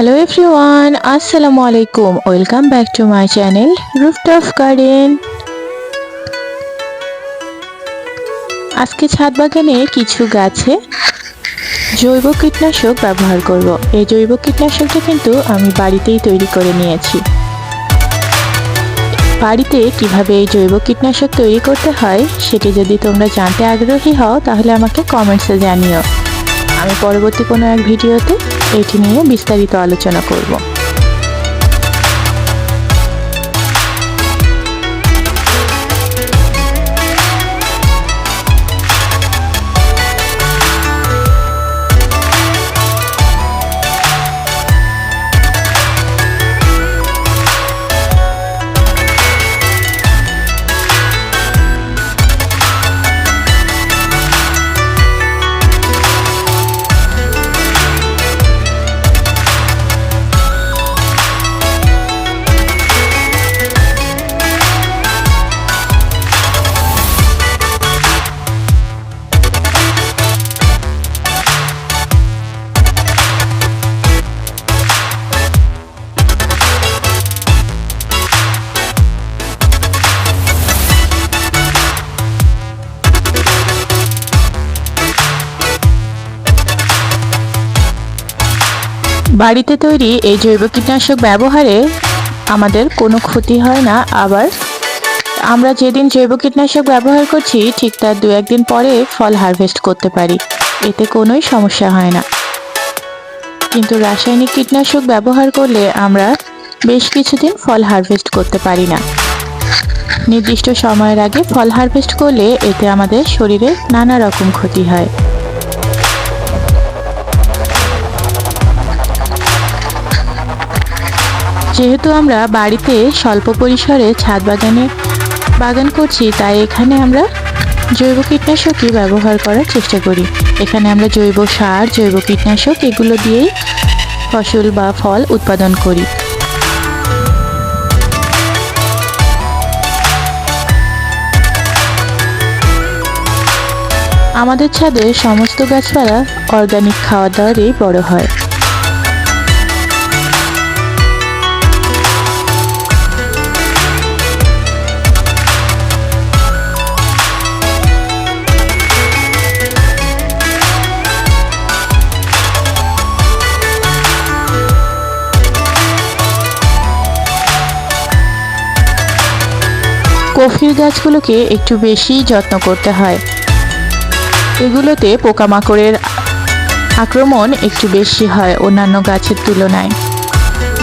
Hello everyone, আসসালামু আলাইকুম। Welcome back to my channel rooftop garden. আজকে ছাদ বাগানে কিছু গাছে জৈব কীটনাশক ব্যবহার করব। এই জৈব কীটনাশকটা কিন্তু আমি বাড়িতেই তৈরি করে নিয়েছি। বাড়িতে কিভাবে এই জৈব কীটনাশক তৈরি করতে হয় সেটি যদি তোমরা জানতে আগ্রহী হও তাহলে আমাকে কমেন্টসে জানিও। আমি পরবর্তী কোনো এক ভিডিওতে এটি নিয়ে বিস্তারিত আলোচনা করব। বাড়িতে তৈরি এই জৈব কীটনাশক ব্যবহারে আমাদের কোনো ক্ষতি হয় না। আবার আমরা যেদিন জৈব কীটনাশক ব্যবহার করছি ঠিক তার 2-1 দিন পরে ফল হারভেস্ট করতে পারি, এতে কোনোই সমস্যা হয় না। কিন্তু রাসায়নিক কীটনাশক ব্যবহার করলে আমরা বেশ কিছুদিন ফল হারভেস্ট করতে পারি না। নির্দিষ্ট সময়ের আগে ফল হারভেস্ট করলে এতে আমাদের শরীরে নানা রকম ক্ষতি হয়। যেহেতু আমরা বাড়িতে স্বল্প পরিসরে ছাদ বাগান করছি, তাই এখানে আমরা জৈব কীটনাশকই ব্যবহার করার চেষ্টা করি। এখানে আমরা জৈব সার, জৈব কীটনাশক এগুলো দিয়েই ফসল বা ফল উৎপাদন করি। আমাদের ছাদে সমস্ত গাছপালা অর্গানিক খাওয়া দাওয়ারই বড় হয়। কফির গাছগুলোকে একটু বেশি যত্ন করতে হয়। এগুলোতে পোকামাকড়ের আক্রমণ একটু বেশি হয় অন্যান্য গাছের তুলনায়।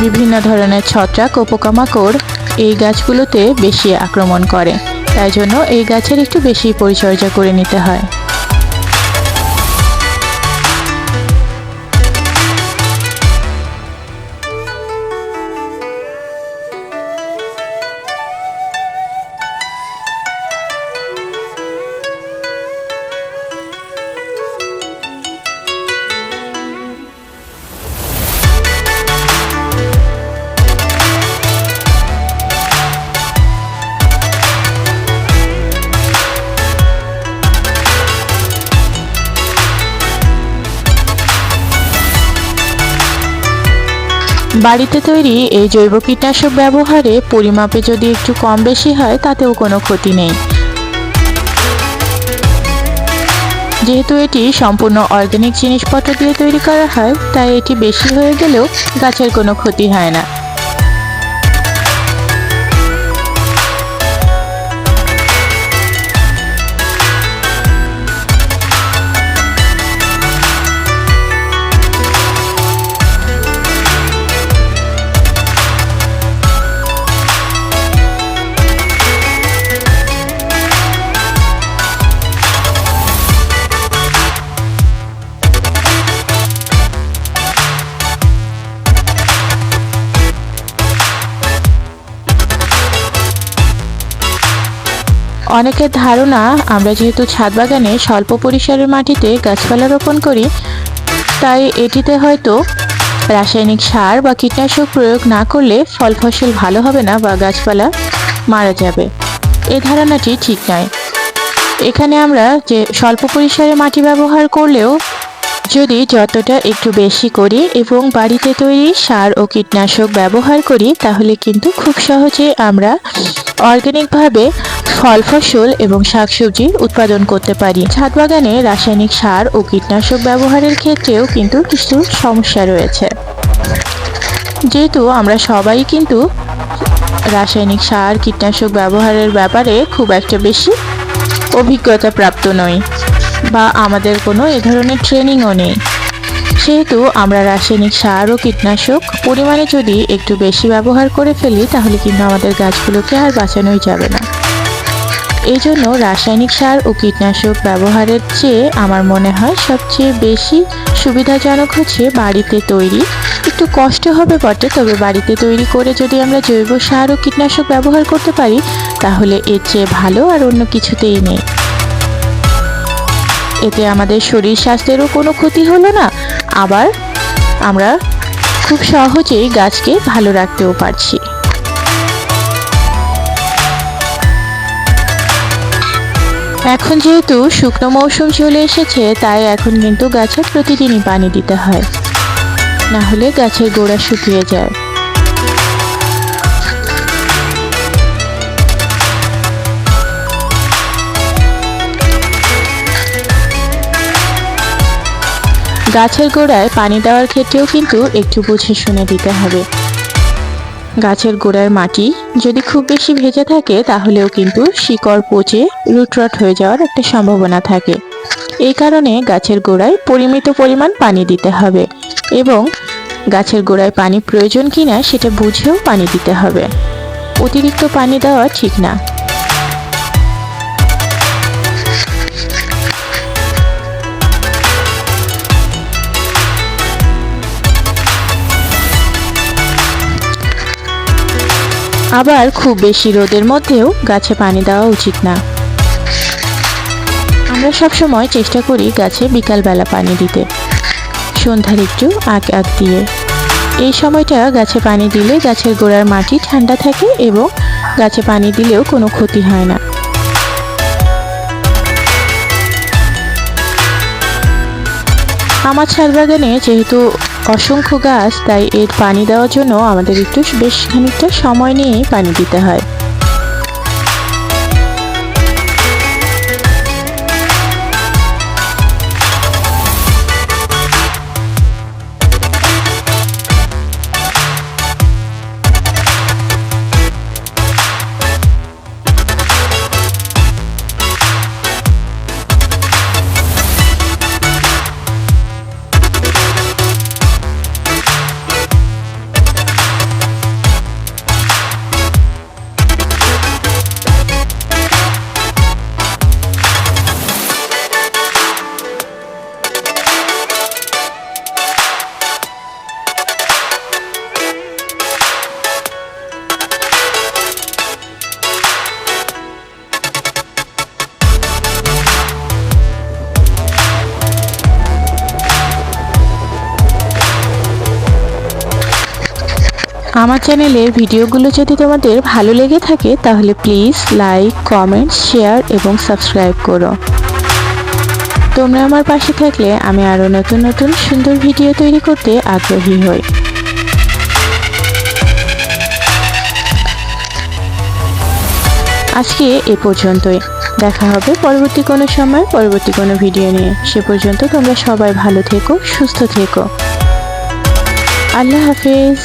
বিভিন্ন ধরনের ছত্রাক ও পোকামাকড় এই গাছগুলোতে বেশি আক্রমণ করে, তাই জন্য এই গাছের একটু বেশি পরিচর্যা করে নিতে হয়। বাড়িতে তৈরি এই জৈব কীটনাশক ব্যবহারে পরিমাপে যদি একটু কম বেশি হয় তাতেও কোনো ক্ষতি নেই। যেহেতু এটি সম্পূর্ণ অর্গানিক জিনিসপত্র দিয়ে তৈরি করা হয়, তাই এটি বেশি হয়ে গেলেও গাছের কোনো ক্ষতি হয় না। অনেকের ধারণা আমরা যেহেতু ছাদ বাগানে স্বল্প পরিসরের মাটিতে গাছপালা রোপণ করি, তাই এটিতে হয়তো রাসায়নিক সার বা কীটনাশক প্রয়োগ না করলে ফল ফসল ভালো হবে না বা গাছপালা মারা যাবে। এই ধারণাটি ঠিক নয়। এখানে আমরা যে স্বল্প পরিসরে মাটি ব্যবহার করলেও যদি যতটা একটু বেশি করি এবং বাড়িতে তৈরি সার ও কীটনাশক ব্যবহার করি তাহলে কিন্তু খুব সহজে আমরা অর্গানিকভাবে ফল ফসল এবং শাকসবজি উৎপাদন করতে পারি। ছাদ বাগানে রাসায়নিক সার ও কীটনাশক ব্যবহারের ক্ষেত্রেও কিন্তু কিছু সমস্যা রয়েছে। যেহেতু আমরা সবাই কিন্তু রাসায়নিক সার কীটনাশক ব্যবহারের ব্যাপারে খুব একটা বেশি অভিজ্ঞতা প্রাপ্ত নই বা আমাদের কোনো এ ধরনের ট্রেনিংও নেই, সেহেতু আমরা রাসায়নিক সার ও কীটনাশক পরিমাণে যদি একটু বেশি ব্যবহার করে ফেলি তাহলে কিন্তু আমাদের গাছগুলোকে আর বাঁচানোই যাবে না। এই জন্য রাসায়নিক সার ও কীটনাশক ব্যবহারের চেয়ে আমার মনে হয় সবচেয়ে বেশি সুবিধাজনক হচ্ছে বাড়িতে তৈরি। একটু কষ্ট হবে বটে, তবে বাড়িতে তৈরি করে যদি আমরা জৈব সার ও কীটনাশক ব্যবহার করতে পারি তাহলে এর চেয়ে ভালো আর অন্য কিছুতেই নেই। এতে আমাদের শরীর স্বাস্থ্যেরও কোনো ক্ষতি হলো না, আবার আমরা খুব সহজেই গাছকে ভালো রাখতেও পারছি। এখন যেহেতু শুকনো মৌসুম চলে এসেছে তাই এখন কিন্তু গাছে প্রতিদিনই পানি দিতে হয়, না হলে গাছের গোড়া শুকিয়ে যায়। গাছের গোড়ায় পানি দেওয়ার ক্ষেত্রেও কিন্তু একটু বুঝে শুনে দিতে হবে। গাছের গোড়ার মাটি যদি খুব বেশি ভেজা থাকে তাহলেও কিন্তু শিকড় পচে রুটরট হয়ে যাওয়ার একটা সম্ভাবনা থাকে। এই কারণে গাছের গোড়ায় পরিমিত পরিমাণ পানি দিতে হবে এবং গাছের গোড়ায় পানি প্রয়োজন কিনা সেটা বুঝেও পানি দিতে হবে। অতিরিক্ত পানি দেওয়া ঠিক না। আবার খুব বেশি রোদের মধ্যেও গাছে পানি দেওয়া উচিত না। আমরা সবসময় চেষ্টা করি গাছে বিকালবেলা পানি দিতে, সন্ধ্যার একটু আগ দিয়ে। এই সময়টা গাছে পানি দিলে গাছের গোড়ার মাটি ঠান্ডা থাকে এবং গাছে পানি দিলেও কোনো ক্ষতি হয় না। আমার ছাদ বাগানে যেহেতু অসংখ্য গাছ, তাই এর পানি দেওয়ার জন্য আমাদের একটু বেশ খানিকটা সময় নিয়েই পানি দিতে হয়। আমার চ্যানেলের ভিডিওগুলো যদি তোমাদের ভালো লেগে থাকে তাহলে প্লিজ লাইক, কমেন্ট, শেয়ার এবং সাবস্ক্রাইব করো। তোমরা আমার পাশে থাকলে আমি আরও নতুন নতুন সুন্দর ভিডিও তৈরি করতে আগ্রহী হই। আজকে এ পর্যন্তই। দেখা হবে পরবর্তী কোনো সময় পরবর্তী কোনো ভিডিও নিয়ে। সে পর্যন্ত তোমরা সবাই ভালো থেকো, সুস্থ থেকো। আল্লাহ হাফেজ।